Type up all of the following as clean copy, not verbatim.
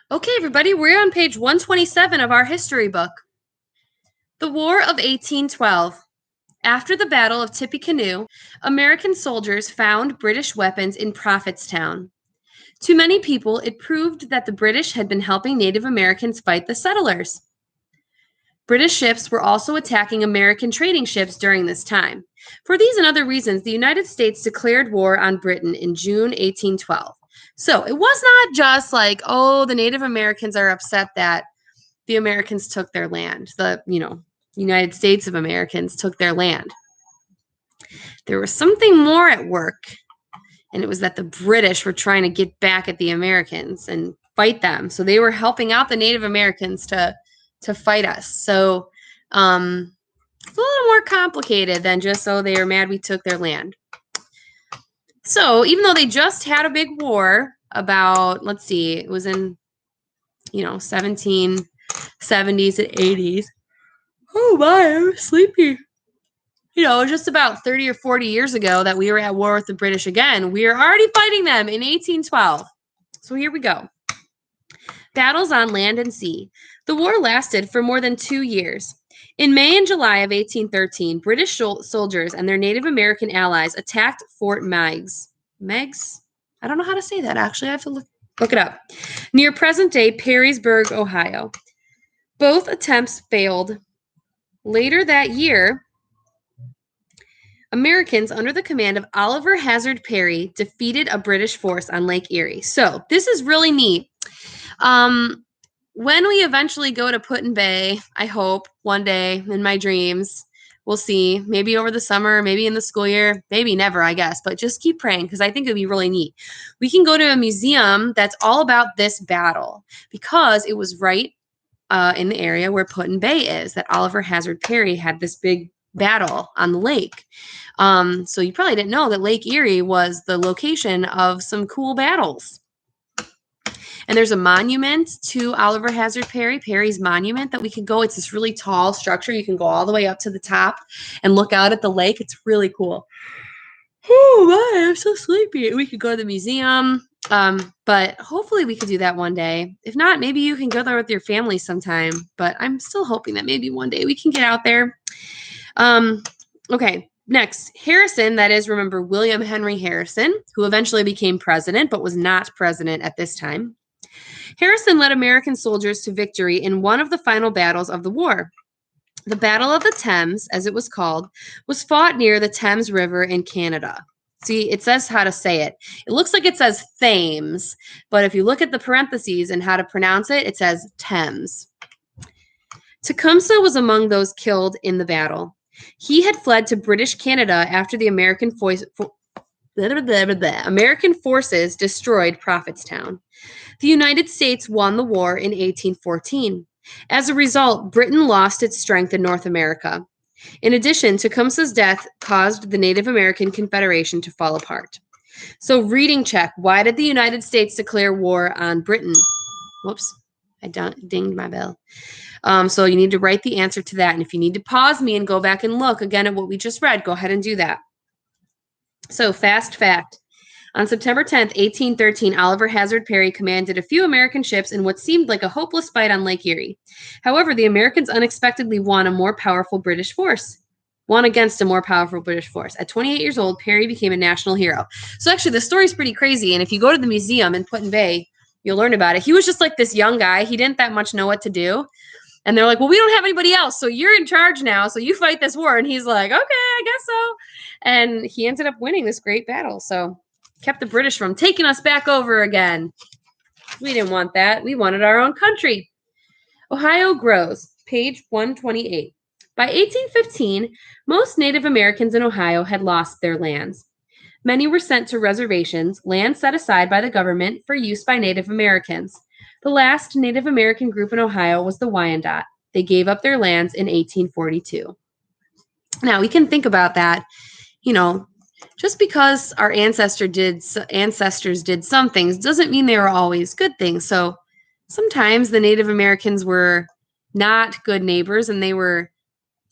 Okay, everybody, we're on page 127 of our history book. The War of 1812. After the Battle of Tippecanoe, American soldiers found British weapons in Prophetstown. To many people, it proved that the British had been helping Native Americans fight the settlers. British ships were also attacking American trading ships during this time. For these and other reasons, the United States declared war on Britain in June 1812. So it was not just like, oh, the Native Americans are upset that the Americans took their land. United States of Americans took their land. There was something more at work, and it was that the British were trying to get back at the Americans and fight them. So they were helping out the Native Americans to fight us. So it's a little more complicated than just, oh, they were mad we took their land. So even though they just had a big war about, let's see, it was in, 1770s and 80s. Oh my, I'm sleepy. Just about 30 or 40 years ago that we were at war with the British again. We are already fighting them in 1812. So here we go. Battles on land and sea. The war lasted for more than 2 years. In May and July of 1813, British soldiers and their Native American allies attacked Fort Meigs. Meigs? I don't know how to say that, actually. I have to look it up. Near present-day Perrysburg, Ohio. Both attempts failed. Later that year, Americans under the command of Oliver Hazard Perry defeated a British force on Lake Erie. So this is really neat. When we eventually go to Put-in-Bay, I hope one day in my dreams, we'll see. Maybe over the summer, maybe in the school year, maybe never, I guess. But just keep praying because I think it'd be really neat. We can go to a museum that's all about this battle because it was right in the area where Put-in-Bay is, that Oliver Hazard Perry had this big battle on the lake. So you probably didn't know that Lake Erie was the location of some cool battles. And there's a monument to Oliver Hazard Perry, Perry's monument, that we could go. It's this really tall structure. You can go all the way up to the top and look out at the lake. It's really cool. Oh my, I'm so sleepy. We could go to the museum. But hopefully we could do that one day. If not, maybe you can go there with your family sometime. But I'm still hoping that maybe one day we can get out there. Okay, next, Harrison, that is, remember, William Henry Harrison, who eventually became president, but was not president at this time. Harrison led American soldiers to victory in one of the final battles of the war. The Battle of the Thames, as it was called, was fought near the Thames River in Canada. See, it says how to say it. It looks like it says Thames, but if you look at the parentheses and how to pronounce it, it says Thames. Tecumseh was among those killed in the battle. He had fled to British Canada after the American forces destroyed Prophetstown. The United States won the war in 1814. As a result, Britain lost its strength in North America. In addition, Tecumseh's death caused the Native American Confederation to fall apart. So, reading check. Why did the United States declare war on Britain? Whoops, I dinged my bell. So you need to write the answer to that. And if you need to pause me and go back and look again at what we just read, go ahead and do that. So, fast fact. On September 10th, 1813, Oliver Hazard Perry commanded a few American ships in what seemed like a hopeless fight on Lake Erie. However, the Americans unexpectedly won against a more powerful British force. At 28 years old, Perry became a national hero. So actually, the story's pretty crazy. And if you go to the museum in Put-in-Bay, you'll learn about it. He was just like this young guy. He didn't that much know what to do. And they're like, well, we don't have anybody else, so you're in charge now, so you fight this war. And he's like, okay, I guess so. And he ended up winning this great battle. So kept the British from taking us back over again. We didn't want that. We wanted our own country. Ohio grows, page 128. By 1815, most Native Americans in Ohio had lost their lands. Many were sent to reservations, land set aside by the government for use by Native Americans. The last Native American group in Ohio was the Wyandot. They gave up their lands in 1842. Now, we can think about that, just because our ancestors did some things doesn't mean they were always good things. So sometimes the Native Americans were not good neighbors, and they were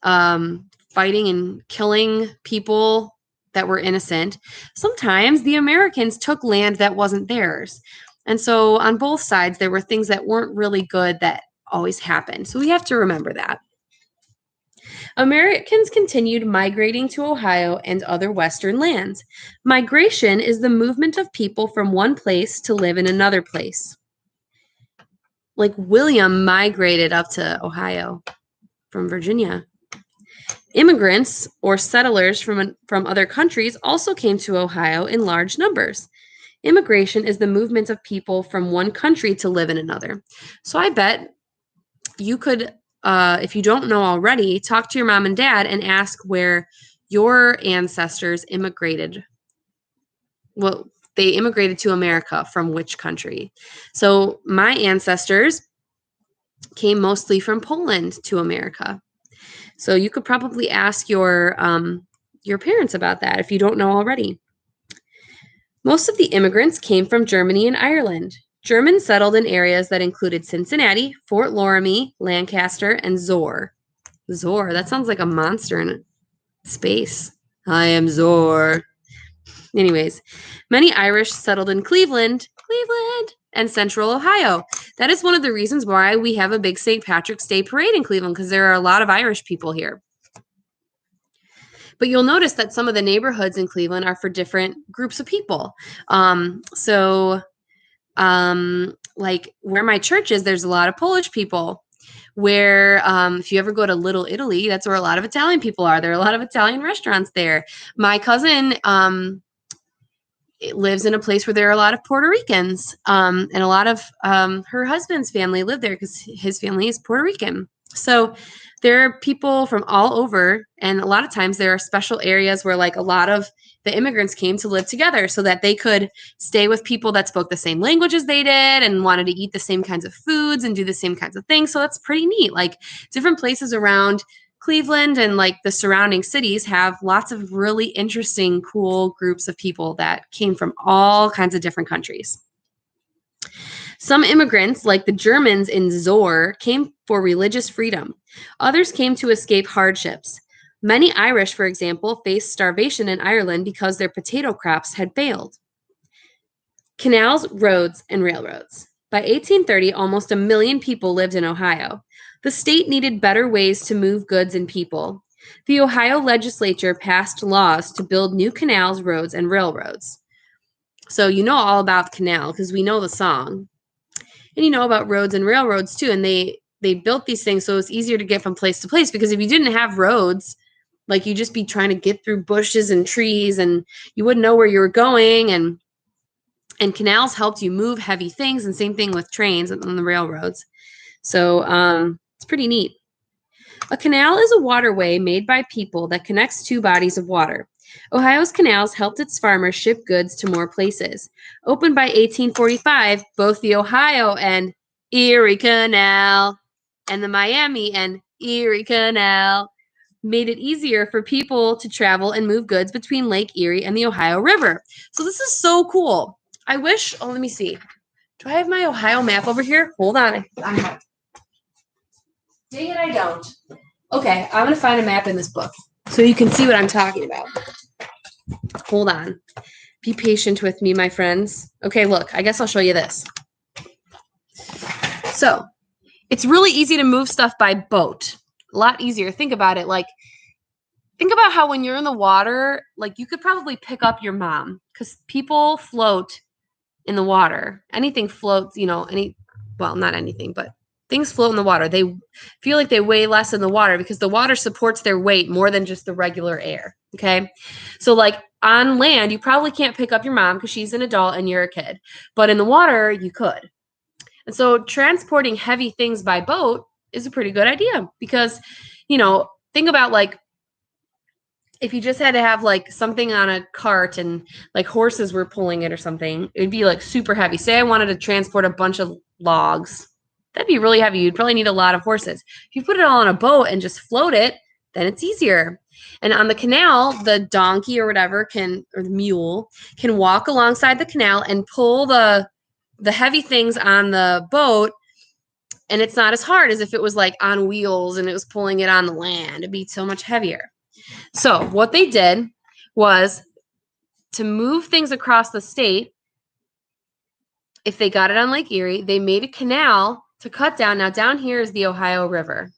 fighting and killing people that were innocent. Sometimes the Americans took land that wasn't theirs. And so on both sides, there were things that weren't really good that always happened. So we have to remember that. Americans continued migrating to Ohio and other Western lands. Migration is the movement of people from one place to live in another place. Like William migrated up to Ohio from Virginia. Immigrants or settlers from other countries also came to Ohio in large numbers. Immigration is the movement of people from one country to live in another. So I bet you could, if you don't know already, talk to your mom and dad and ask where your ancestors immigrated. Well, they immigrated to America from which country. So my ancestors came mostly from Poland to America. So you could probably ask your parents about that if you don't know already. Most of the immigrants came from Germany and Ireland. Germans settled in areas that included Cincinnati, Fort Loramie, Lancaster, and Zor. Zor, that sounds like a monster in space. I am Zor. Anyways, many Irish settled in Cleveland, and Central Ohio. That is one of the reasons why we have a big St. Patrick's Day parade in Cleveland, because there are a lot of Irish people here. But you'll notice that some of the neighborhoods in Cleveland are for different groups of people. Like where my church is, there's a lot of Polish people. Where if you ever go to Little Italy, that's where a lot of Italian people are. There are a lot of Italian restaurants there. My cousin lives in a place where there are a lot of Puerto Ricans, and a lot of her husband's family live there because his family is Puerto Rican. So there are people from all over, and a lot of times there are special areas where like a lot of the immigrants came to live together so that they could stay with people that spoke the same language as they did and wanted to eat the same kinds of foods and do the same kinds of things. So that's pretty neat. Like different places around Cleveland and like the surrounding cities have lots of really interesting, cool groups of people that came from all kinds of different countries. Some immigrants, like the Germans in Zor, came for religious freedom. Others came to escape hardships. Many Irish, for example, faced starvation in Ireland because their potato crops had failed. Canals, roads, and railroads. By 1830, almost 1 million people lived in Ohio. The state needed better ways to move goods and people. The Ohio legislature passed laws to build new canals, roads, and railroads. So you know all about canal because we know the song. And you know about roads and railroads too. And they built these things so it's easier to get from place to place, because if you didn't have roads, like you'd just be trying to get through bushes and trees and you wouldn't know where you were going. And canals helped you move heavy things, and same thing with trains on the railroads. So it's pretty neat. A canal is a waterway made by people that connects two bodies of water. Ohio's canals helped its farmers ship goods to more places. Opened by 1845, both the Ohio and Erie Canal and the Miami and Erie Canal made it easier for people to travel and move goods between Lake Erie and the Ohio River. So this is so cool. I wish, let me see. Do I have my Ohio map over here? Hold on. Dang it, I don't. Okay, I'm going to find a map in this book so you can see what I'm talking about. Hold on. Be patient with me, my friends. Okay, look, I guess I'll show you this. So, it's really easy to move stuff by boat. A lot easier. Think about it. Like, think about how when you're in the water, like you could probably pick up your mom because people float in the water. Anything floats, well, not anything, but things float in the water. They feel like they weigh less in the water because the water supports their weight more than just the regular air. Okay. So like on land, you probably can't pick up your mom because she's an adult and you're a kid, but in the water you could. And so transporting heavy things by boat is a pretty good idea because, think about like, if you just had to have like something on a cart and like horses were pulling it or something, it'd be like super heavy. Say I wanted to transport a bunch of logs. That'd be really heavy. You'd probably need a lot of horses. If you put it all on a boat and just float it, then it's easier. And on the canal, the donkey or whatever or the mule can walk alongside the canal and pull the heavy things on the boat. And it's not as hard as if it was like on wheels and it was pulling it on the land. It'd be so much heavier. So what they did was to move things across the state, if they got it on Lake Erie, they made a canal to cut down. Now, down here is the Ohio River.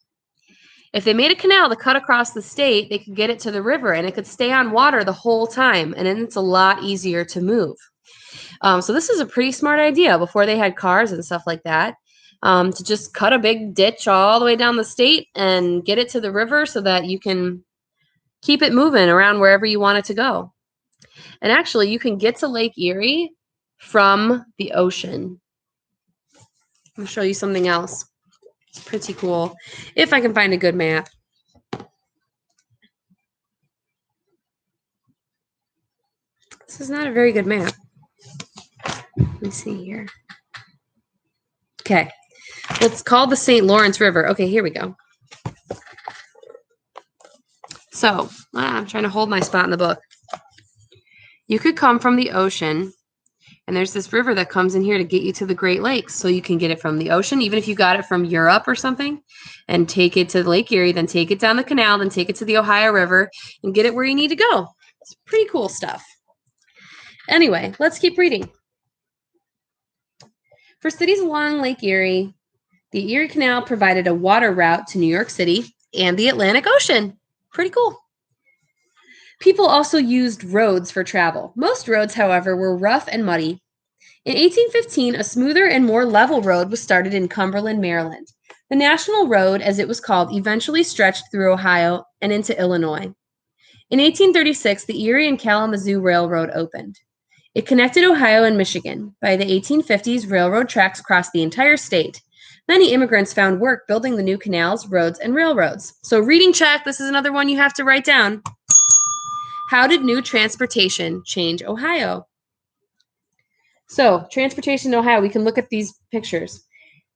If they made a canal to cut across the state, they could get it to the river and it could stay on water the whole time. And then it's a lot easier to move. So this is a pretty smart idea before they had cars and stuff like that, to just cut a big ditch all the way down the state and get it to the river so that you can keep it moving around wherever you want it to go. And actually, you can get to Lake Erie from the ocean. I'm going to show you something else. It's pretty cool. If I can find a good map. This is not a very good map. Let me see here. Okay. Well, it's called the St. Lawrence River. Okay, here we go. So, I'm trying to hold my spot in the book. You could come from the ocean, and there's this river that comes in here to get you to the Great Lakes. So you can get it from the ocean, even if you got it from Europe or something, and take it to Lake Erie, then take it down the canal, then take it to the Ohio River, and get it where you need to go. It's pretty cool stuff. Anyway, let's keep reading. For cities along Lake Erie, the Erie Canal provided a water route to New York City and the Atlantic Ocean. Pretty cool. People also used roads for travel. Most roads, however, were rough and muddy. In 1815, a smoother and more level road was started in Cumberland, Maryland. The National Road, as it was called, eventually stretched through Ohio and into Illinois. In 1836, the Erie and Kalamazoo Railroad opened. It connected Ohio and Michigan. By the 1850s, railroad tracks crossed the entire state. Many immigrants found work building the new canals, roads, and railroads. So reading check, this is another one you have to write down. How did new transportation change Ohio? So, transportation in Ohio, we can look at these pictures.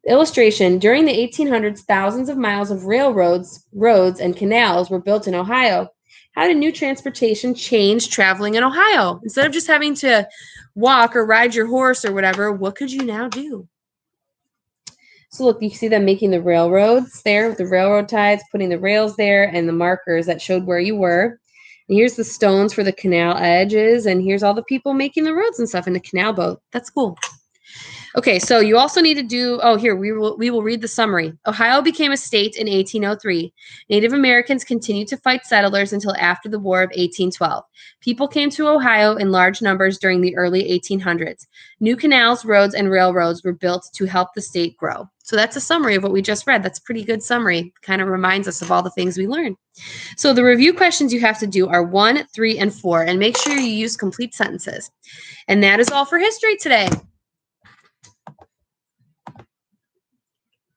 Illustration, during the 1800s, thousands of miles of railroads, roads, and canals were built in Ohio. How did new transportation change traveling in Ohio? Instead of just having to walk or ride your horse or whatever, what could you now do? So look, you see them making the railroads there with the railroad ties, putting the rails there and the markers that showed where you were. And here's the stones for the canal edges, and here's all the people making the roads and stuff in the canal boat. That's cool. Okay, so you also need to do, here, we will read the summary. Ohio became a state in 1803. Native Americans continued to fight settlers until after the War of 1812. People came to Ohio in large numbers during the early 1800s. New canals, roads, and railroads were built to help the state grow. So that's a summary of what we just read. That's a pretty good summary. Kind of reminds us of all the things we learned. So the review questions you have to do are 1, 3, and 4, and make sure you use complete sentences. And that is all for history today.